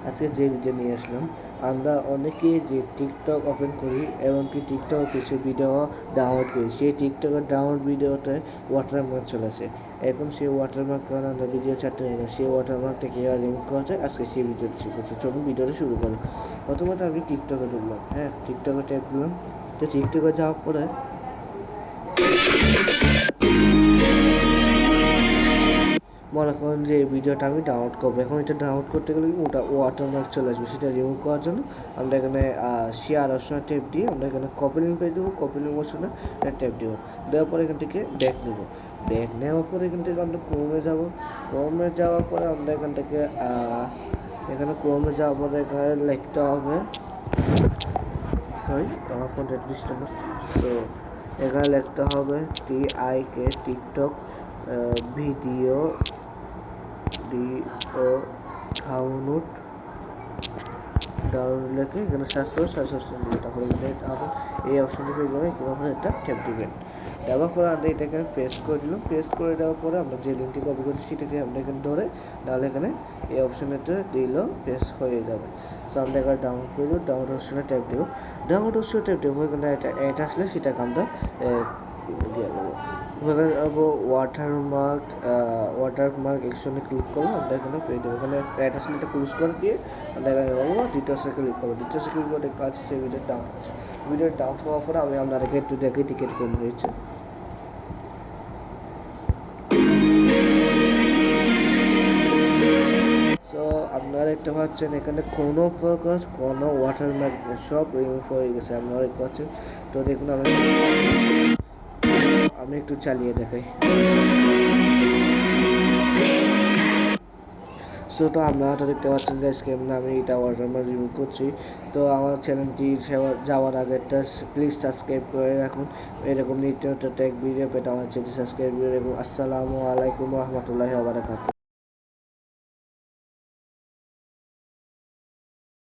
আজকে যে ভিডিও নিয়ে আসলাম, আমরা অনেকেই যে টিকটক ওপেন করি এবং কি টিকটক কিছু ভিডিও ডাউনলোড করি, সেই টিকটকের ডাউনলোড ভিডিওতে ওয়াটারমার্ক চলে আসে। এখন সেই ওয়াটারমার্ক কারণে আমরা ভিডিও ছাড়তে পারি না। সেই ওয়াটারমার্কটা কীভাবে রিমুভ করা যায় আজকে সেই ভিডিওটি শিখবো। চলুন ভিডিওটা শুরু করো। প্রথমত আমি টিকটকে ঢুকলাম, টিকটকে ট্যাপ দিলাম। তো টিকটকে যাওয়ার পরে মনে করেন যে এই ভিডিওটা আমি ডাউনলোড করবো। এখন এটা ডাউনলোড করতে গেলে ওটা ওয়াটারমার্ক চলে আসবে। সেটা রিমুভ করার জন্য আমরা এখানে শেয়ার অপশনে ট্যাপ দিয়ে আমরা এখানে কপি লিঙ্ক পেয়ে দেবো। কপি লিঙ্ক অপশনে ট্যাপ দেবো। দেওয়ার পরে এখান থেকে ব্যাক নেবো। ব্যাক নেওয়ার পরে এখান থেকে আমরা ক্রোমে যাবো। ক্রোমে যাওয়ার পরে আমরা এখান থেকে ক্রোমে যাওয়ার পরে এখানে লিখতে হবে, সরি আমার ফোনটা ডিস্টার্ব হচ্ছে। তো এখানে লিখতে হবে TIK টিকটক ভিডিও ডাউনলোড লিখে এখানে সার্চ করে সার্চ অপশন দিবে। তারপরে এই অপশনটি পেয়ে যাবে। কীভাবে এটা ট্যাপ দিবেন। দেওয়ার পরে আমরা এটা এখানে প্রেস করে দিলাম। প্রেস করে দেওয়ার পরে আমরা যে লিঙ্কটি কপি করছি সেটাকে আমরা এখানে ধরে তাহলে এখানে এই অপশনেতে দিলেও প্রেস হয়ে যাবে। সো আমরা এখানে ডাউনলোড করে দেবো। ডাউনলোড অপশনে ট্যাপ দেবো। ডাউনলোড অপশনে ট্যাপ দেবো। এখানে এটা আসলে সেটাকে আমরা দিয়ে দেবো। এখানে ওয়াটারমার্ক অ্যাকশনে ক্লিক করবো। আমরা এখানে পেয়ে দেবো। এখানে অ্যাড আসলে এটা ক্লোজ করে দিয়ে আমরা এখানে বলবো ডিটেলসে ক্লিক করবো। ডিটেলসে ক্লিক করে দেখতে পাচ্ছি সেই ভিডিও ডাউন হচ্ছে। ভিডিও ডাউন হওয়ার পরে আমি আপনাদেরকে একটু দেখে টিকিট কম হয়েছে। সো আপনারা দেখতে পাচ্ছেন এখানে কোনো ফোকাস কোনো ওয়াটারমার্ক সব রিমুভ হয়ে গেছে। আপনারা দেখতে পাচ্ছেন। তো দেখুন আমি একটু চালিয়ে দেখাই। সো তো আপনারা দেখতে পাচ্ছেন যে কেমন আমি এটা ওয়াটারমার্ক রিমুভ করছি। তো আমার চ্যানেলটি যাওয়ার আগে প্লিজ সাবস্ক্রাইব করে রাখুন। এরকম নিত্য নতুন টেক ভিডিও পেতে আমার চ্যানেলটি সাবস্ক্রাইব করে রাখুন। আসসালামু আলাইকুম রহমতুল্লাহি ওয়া বারাকাতুহু।